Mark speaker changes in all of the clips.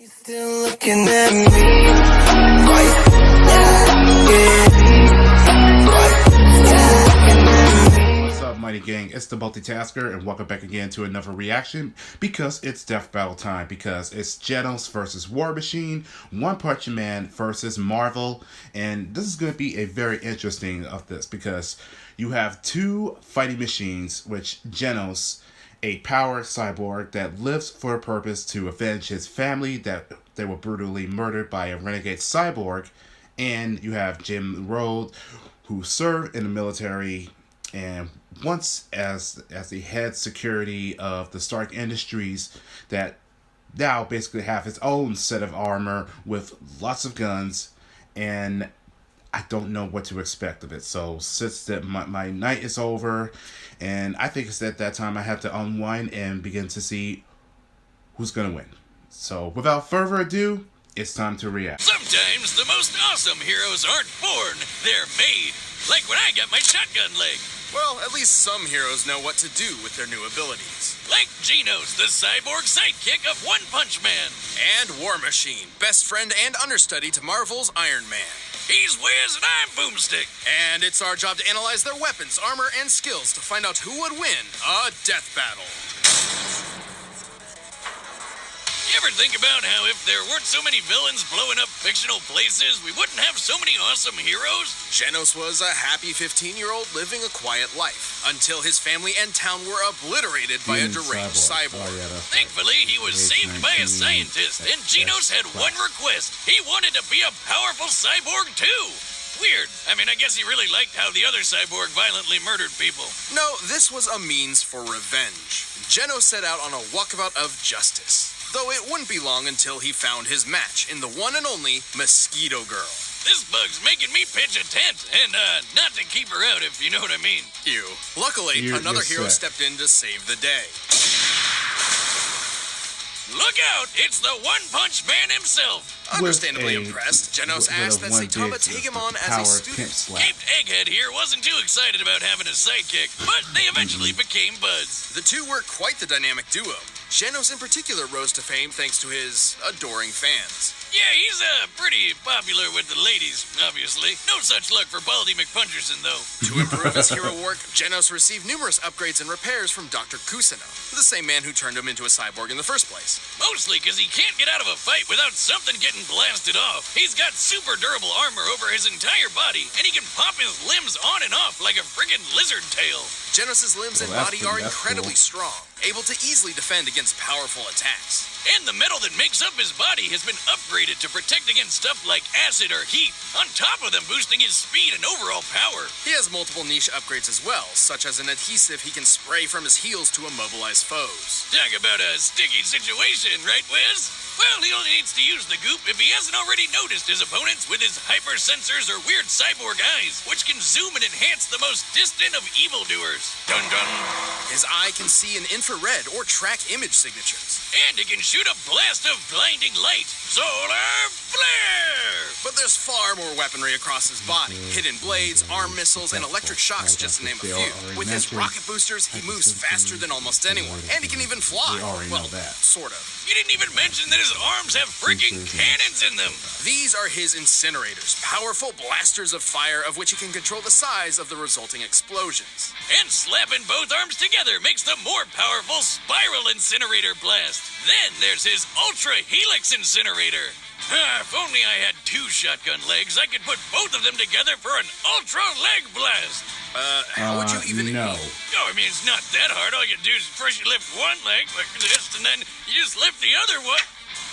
Speaker 1: Still looking at me.
Speaker 2: What's up, Mighty Gang? It's the Multitasker, and welcome back again to another reaction because it's Death Battle time. Because it's Genos versus War Machine, One Punch Man versus Marvel, and this is going to be a very interesting of this because you have two fighting machines, which Genos, a power cyborg that lives for a purpose to avenge his family that they were brutally murdered by a renegade cyborg, and you have Jim Rhodes, who served in the military and once as the head security of the Stark Industries, that now basically have his own set of armor with lots of guns, and I don't know what to expect of it. So since that my night is over, and I think it's at that time I have to unwind and begin to see who's gonna win. So without further ado, it's time to react.
Speaker 3: Sometimes the most awesome heroes aren't born, they're made. Like when I got my shotgun leg.
Speaker 4: Well, at least some heroes know what to do with their new abilities.
Speaker 3: Like Genos, the cyborg sidekick of One Punch Man.
Speaker 4: And War Machine, best friend and understudy to Marvel's Iron Man.
Speaker 3: He's Wiz and I'm Boomstick.
Speaker 4: And it's our job to analyze their weapons, armor, and skills to find out who would win a death battle.
Speaker 3: You ever think about how if there weren't so many villains blowing up fictional places, we wouldn't have so many awesome heroes?
Speaker 4: Genos was a happy 15-year-old living a quiet life, until his family and town were obliterated by a deranged cyborg.
Speaker 3: Thankfully, he was saved by a scientist, and Genos had one request. He wanted to be a powerful cyborg too. Weird. I mean, I guess he really liked how the other cyborg violently murdered people.
Speaker 4: No, this was a means for revenge. Genos set out on a walkabout of justice. Though it wouldn't be long until he found his match in the one and only Mosquito Girl.
Speaker 3: This bug's making me pitch a tent, and not to keep her out, if you know what I mean.
Speaker 4: Luckily, another hero stepped in to save the day.
Speaker 3: Look out! It's the One Punch Man himself!
Speaker 4: Understandably impressed, Genos asked that Saitama take him on as a student.
Speaker 3: Caped Egghead here wasn't too excited about having a sidekick, but they eventually became buds.
Speaker 4: The two were quite the dynamic duo. Genos in particular rose to fame thanks to his adoring fans.
Speaker 3: Yeah, he's pretty popular with the ladies, obviously. No such luck for Baldy McPuncherson, though.
Speaker 4: To improve his hero work, Genos received numerous upgrades and repairs from Dr. Kusano, the same man who turned him into a cyborg in the first place.
Speaker 3: Mostly because he can't get out of a fight without something getting blasted off. He's got super durable armor over his entire body, and he can pop his limbs on and off like a friggin' lizard tail.
Speaker 4: Genos' limbs and body are incredibly strong, able to easily defend against powerful attacks.
Speaker 3: And the metal that makes up his body has been upgraded to protect against stuff like acid or heat, on top of them boosting his speed and overall power.
Speaker 4: He has multiple niche upgrades as well, such as an adhesive he can spray from his heels to immobilize foes.
Speaker 3: Talk about a sticky situation, right, Wiz? Well, he only needs to use the goop if he hasn't already noticed his opponents with his hyper sensors or weird cyborg eyes, which can zoom and enhance the most distant of evildoers. Dun dun!
Speaker 4: His eye can see in infrared or track image signatures.
Speaker 3: And it can shoot a blast of blinding light. Solar flare!
Speaker 4: But there's far more weaponry across his body. Hidden blades, arm missiles, and electric shocks, just to name a few. With his rocket boosters, he moves faster than almost anyone. And he can even fly. Well, sort of.
Speaker 3: You didn't even mention that his arms have freaking cannons in them.
Speaker 4: These are his incinerators, powerful blasters of fire of which he can control the size of the resulting explosions.
Speaker 3: And slapping both arms together makes the more powerful spiral incinerator blast. Then there's his Ultra Helix incinerator. If only I had two shotgun legs, I could put both of them together for an Ultra Leg Blast.
Speaker 4: How would you even
Speaker 3: know? Oh, I mean, it's not that hard. All you do is first you lift one leg like this, and then you just lift the other one.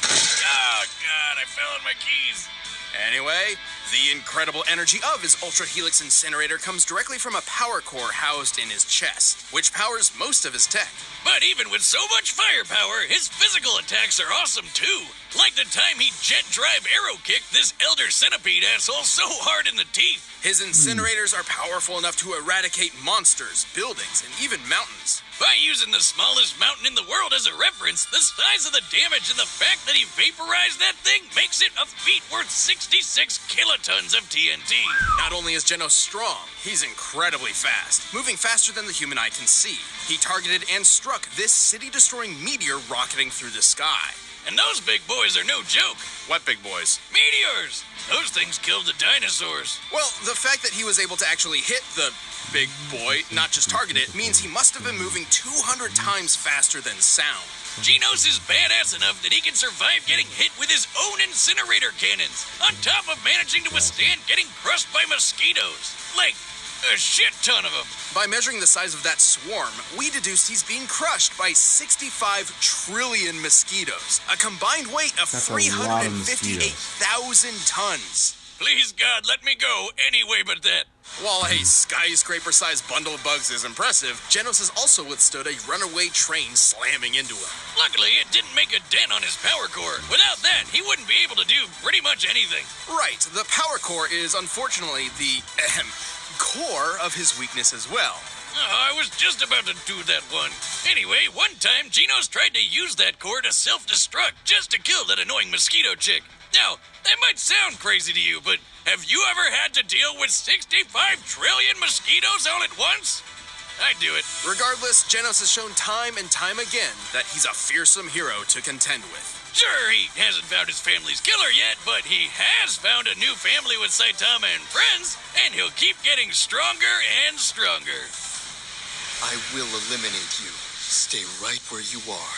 Speaker 3: Oh, God, I fell on my keys.
Speaker 4: Anyway, the incredible energy of his Ultra Helix incinerator comes directly from a power core housed in his chest, which powers most of his tech.
Speaker 3: But even with so much firepower, his physical attacks are awesome too. Like the time he jet drive arrow kicked this Elder Centipede asshole so hard in the teeth.
Speaker 4: His incinerators are powerful enough to eradicate monsters, buildings, and even mountains.
Speaker 3: By using the smallest mountain in the world as a reference, the size of the damage and the fact that he vaporized that thing makes it a feat worth 66 kilotons of TNT.
Speaker 4: Not only is Genos strong, he's incredibly fast, moving faster than the human eye can see. He targeted and struck this city-destroying meteor rocketing through the sky.
Speaker 3: And those big boys are no joke.
Speaker 4: What big boys?
Speaker 3: Meteors! Those things killed the dinosaurs.
Speaker 4: Well, the fact that he was able to actually hit the big boy, not just target it, means he must have been moving 200 times faster than sound.
Speaker 3: Genos is badass enough that he can survive getting hit with his own incinerator cannons, on top of managing to withstand getting crushed by mosquitoes. Like, a shit ton of them.
Speaker 4: By measuring the size of that swarm, we deduced he's being crushed by 65 trillion mosquitoes, a combined weight of
Speaker 2: That's a lot of
Speaker 4: 358,000 tons.
Speaker 3: Please, God, let me go any way but that.
Speaker 4: While a skyscraper-sized bundle of bugs is impressive, Genos has also withstood a runaway train slamming into him.
Speaker 3: Luckily, it didn't make a dent on his power core. Without that, he wouldn't be able to do pretty much anything.
Speaker 4: Right, the power core is unfortunately the core of his weakness as well.
Speaker 3: Oh, I was just about to do that one. Anyway, one time, Genos tried to use that core to self-destruct just to kill that annoying mosquito chick. Now, that might sound crazy to you, but have you ever had to deal with 65 trillion mosquitoes all at once? I'd do it.
Speaker 4: Regardless, Genos has shown time and time again that he's a fearsome hero to contend with.
Speaker 3: Sure, he hasn't found his family's killer yet, but he has found a new family with Saitama and friends, and he'll keep getting stronger and stronger.
Speaker 5: I will eliminate you. Stay right where you are.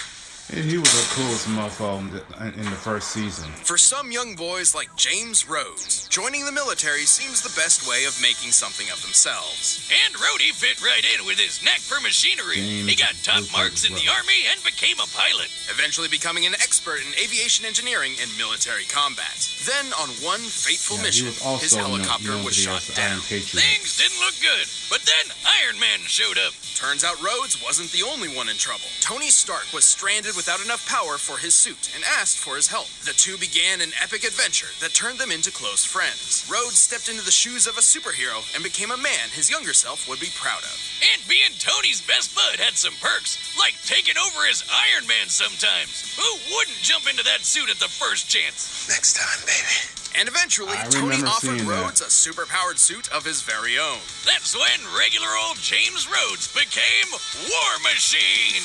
Speaker 2: He was the coolest mofo in the first season.
Speaker 4: For some young boys like James Rhodes, joining the military seems the best way of making something of themselves.
Speaker 3: And Rhodey fit right in with his knack for machinery. He got top marks in the Army and became a pilot.
Speaker 4: Eventually becoming an expert in aviation engineering and military combat. Then, on one fateful mission, his helicopter was shot down.
Speaker 3: Things didn't look good, but then Iron Man showed up.
Speaker 4: Turns out Rhodes wasn't the only one in trouble. Tony Stark was stranded without enough power for his suit and asked for his help. The two began an epic adventure that turned them into close friends. Rhodes stepped into the shoes of a superhero and became a man his younger self would be proud of.
Speaker 3: And being Tony's best bud had some perks, like taking over as Iron Man sometimes. Who wouldn't jump into that suit at the first chance?
Speaker 5: Next time, baby.
Speaker 4: And eventually, Tony offered Rhodes a superpowered suit of his very own.
Speaker 3: That's when regular old James Rhodes became War Machine.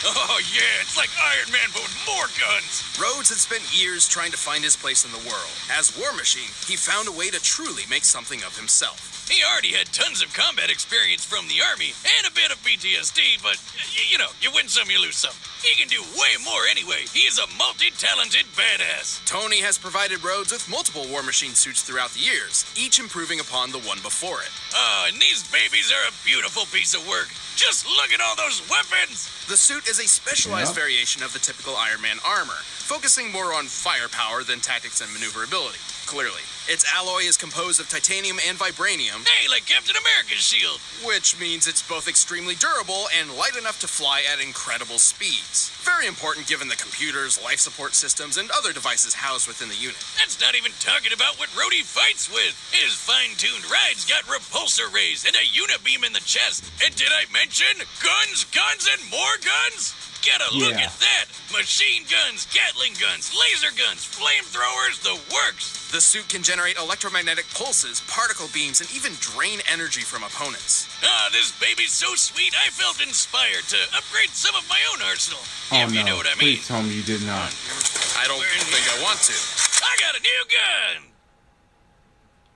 Speaker 3: Oh yeah, it's like Iron Man but with more guns.
Speaker 4: Rhodes had spent years trying to find his place in the world. As War Machine, he found a way to truly make something of himself.
Speaker 3: He already had tons of combat experience from the Army and a bit of PTSD, but, you know, you win some, you lose some. He can do way more anyway. He is a multi-talented badass.
Speaker 4: Tony has provided Rhodes with multiple War Machine suits throughout the years, each improving upon the one before it.
Speaker 3: Oh, and these babies are a beautiful piece of work. Just look at all those weapons!
Speaker 4: The suit is a specialized variation of the typical Iron Man armor, focusing more on firepower than tactics and maneuverability. Clearly, its alloy is composed of titanium and vibranium.
Speaker 3: Hey, like Captain America's shield.
Speaker 4: Which means it's both extremely durable and light enough to fly at incredible speeds. Very important given the computers, life support systems, and other devices housed within the unit.
Speaker 3: That's not even talking about what Rhodey fights with. His fine-tuned ride's got repulsor rays and a unibeam in the chest. And did I mention guns, and more guns? Get a look at that! Machine guns, Gatling guns, laser guns, flamethrowers, the works!
Speaker 4: The suit can generate electromagnetic pulses, particle beams, and even drain energy from opponents.
Speaker 3: Ah, this baby's so sweet, I felt inspired to upgrade some of my own arsenal.
Speaker 2: Oh,
Speaker 3: if you know what I mean.
Speaker 2: Please tell me you did not.
Speaker 4: I don't think I want to.
Speaker 3: I got a new gun!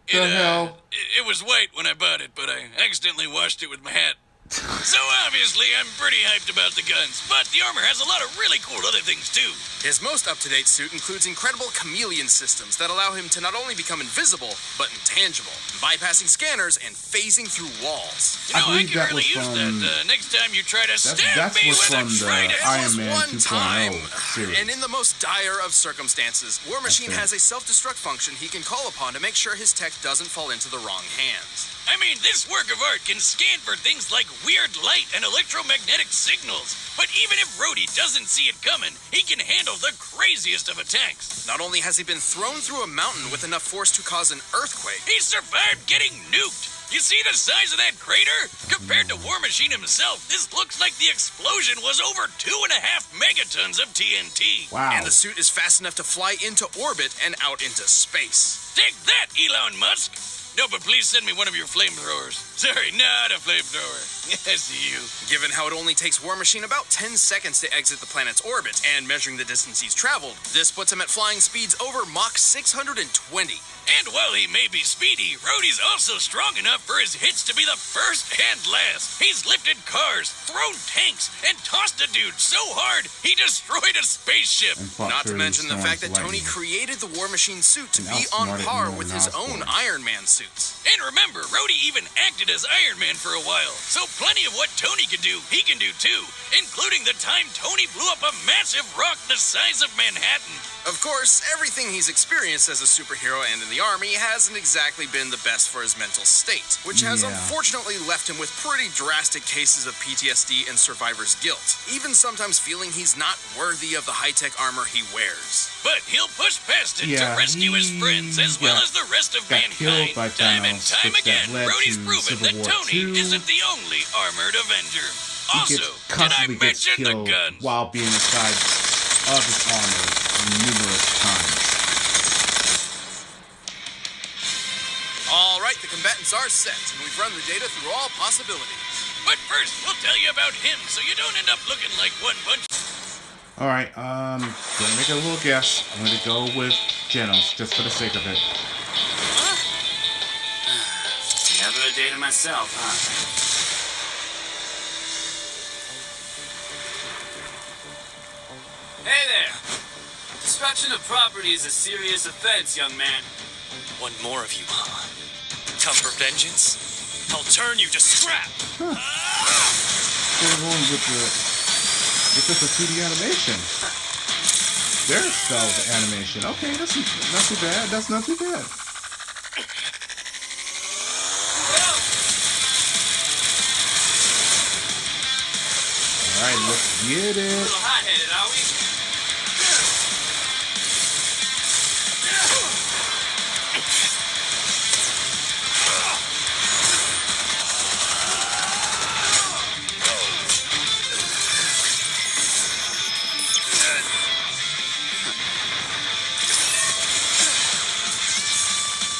Speaker 2: The hell?
Speaker 3: It was white when I bought it, but I accidentally washed it with my hat. So obviously, I'm pretty hyped about the guns, but the armor has a lot of really cool other things too.
Speaker 4: His most up-to-date suit includes incredible chameleon systems that allow him to not only become invisible, but intangible, bypassing scanners and phasing through walls.
Speaker 3: You know, I can really use that next time you try to stab me with a trident.
Speaker 2: Iron Man
Speaker 4: One
Speaker 2: 2.0
Speaker 4: time,
Speaker 2: series.
Speaker 4: and in the most dire of circumstances, War Machine has a self-destruct function he can call upon to make sure his tech doesn't fall into the wrong hands.
Speaker 3: I mean, this work of art can scan for things like weird light and electromagnetic signals. But even if Rhodey doesn't see it coming, he can handle the craziest of attacks.
Speaker 4: Not only has he been thrown through a mountain with enough force to cause an earthquake,
Speaker 3: He survived getting nuked. You see the size of that crater? Compared to War Machine himself, this looks like the explosion was over 2.5 megatons of TNT.
Speaker 2: Wow.
Speaker 4: And the suit is fast enough to fly into orbit and out into space.
Speaker 3: Take that, Elon Musk! No, but please send me one of your flamethrowers. Sorry, not a flamethrower. I see you.
Speaker 4: Given how it only takes War Machine about 10 seconds to exit the planet's orbit, and measuring the distance he's traveled, this puts him at flying speeds over Mach 620.
Speaker 3: And while he may be speedy, Rhodey's also strong enough for his hits to be the first and last. He's lifted cars, thrown tanks, and tossed a dude so hard he destroyed a spaceship.
Speaker 4: Not to mention the fact that Tony created the War Machine suit to be on par with his own Iron Man suits.
Speaker 3: And remember, Rhodey even acted as Iron Man for a while, so plenty of what Tony can do, he can do too, including the time Tony blew up a massive rock the size of Manhattan.
Speaker 4: Of course, everything he's experienced as a superhero and in the army hasn't exactly been the best for his mental state, which has unfortunately left him with pretty drastic cases of PTSD and survivor's guilt, even sometimes feeling he's not worthy of the high-tech armor he wears.
Speaker 3: But he'll push past it to rescue his friends as well as the rest of mankind. Time and time again, Rhodey's proven that Tony isn't the only armored Avenger. Also, did I mention the guns?
Speaker 2: While being inside of his armor numerous times.
Speaker 4: All right, the combatants are set, and we've run the data through all possibilities.
Speaker 3: But first, we'll tell you about him so you don't end up looking like one bunch.
Speaker 2: Alright, gonna make a little guess. I'm gonna go with Genos, just for the sake of it.
Speaker 6: Never a data myself, huh? Hey there! Destruction of property is a serious offense, young man.
Speaker 7: One more of you, huh? Come for vengeance? I'll turn you to scrap!
Speaker 2: Huh. They're going with just a 2D animation. Their style of animation. Okay, that's not too bad. That's not too bad. Alright, let's get it.
Speaker 6: A little hot-headed, are we?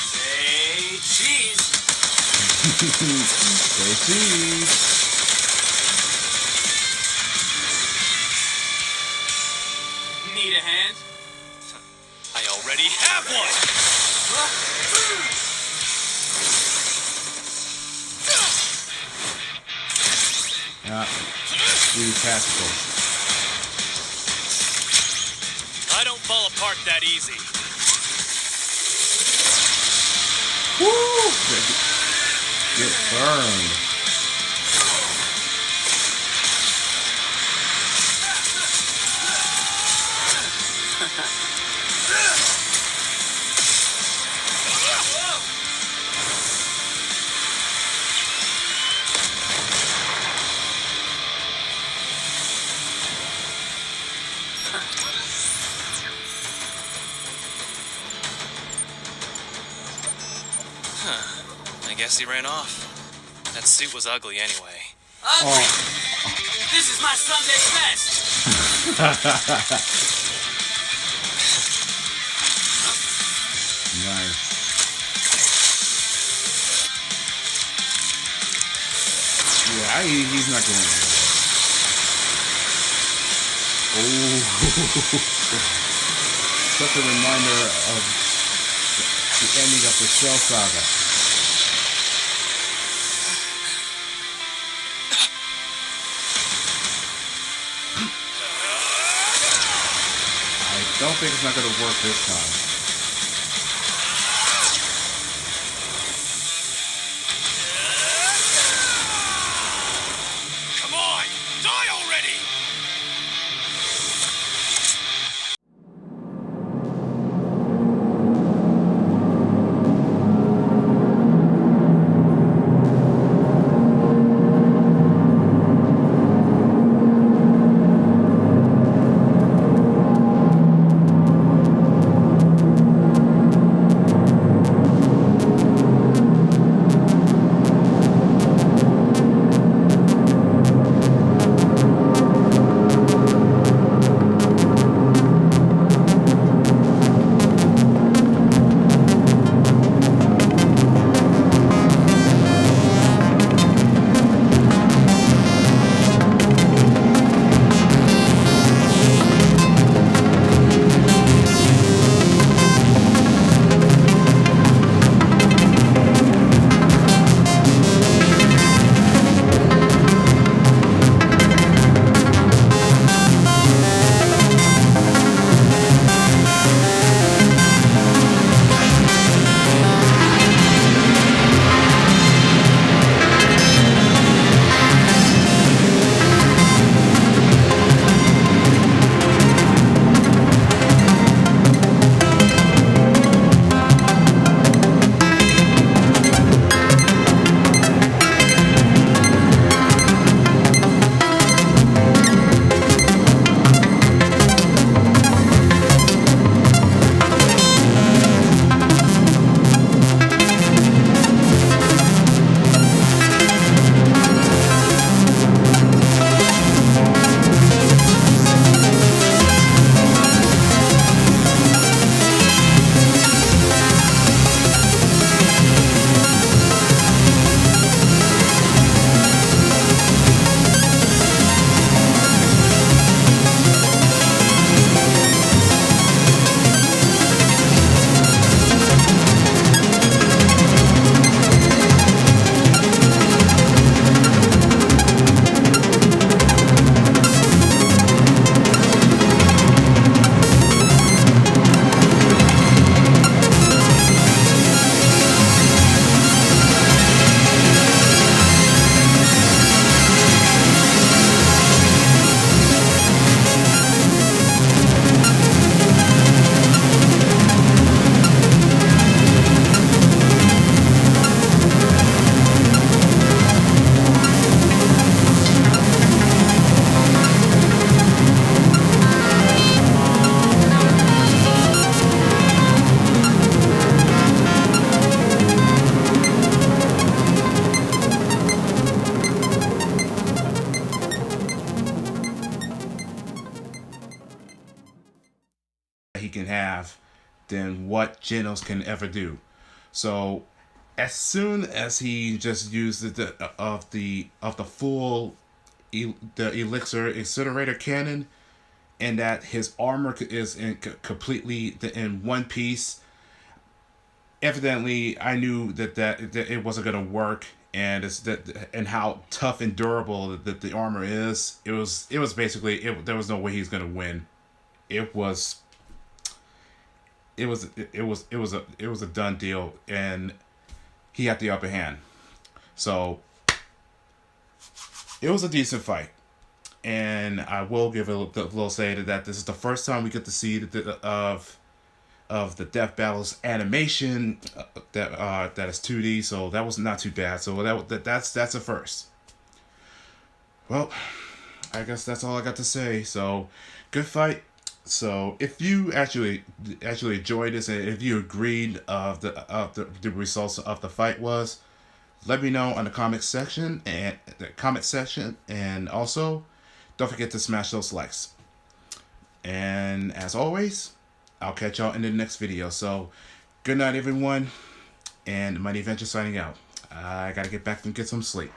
Speaker 6: Say cheese.
Speaker 2: Say cheese.
Speaker 6: Need a hand?
Speaker 7: I already have one!
Speaker 2: Really tactical.
Speaker 7: I don't fall apart that easy.
Speaker 2: Woo! Get burned.
Speaker 7: I guess he ran off. That suit was ugly anyway.
Speaker 6: Ugly! This is my Sunday best!
Speaker 2: Nice. Yeah, he's not going anywhere. Oh, such a reminder of the ending of the Cell Saga. I don't think it's not going to work this time.
Speaker 3: Come on, die already!
Speaker 2: he can have than what Genos can ever do. So as soon as he just used the full the elixir incinerator cannon, and that his armor is completely in one piece, evidently I knew that it wasn't gonna work, and and how tough and durable that the armor is. It was basically there was no way he's gonna win. It was a done deal, and he had the upper hand. So it was a decent fight, and I will give a little say to that. This is the first time we get to see of the Death Battle's animation that is 2D. So that was not too bad. So that's a first. Well, I guess that's all I got to say. So good fight. So if you actually enjoyed this, and if you agreed of the results of the fight was, let me know on the comment section, and also don't forget to smash those likes. And as always, I'll catch y'all in the next video. So good night, everyone, and Money Adventure signing out. I gotta get back and get some sleep.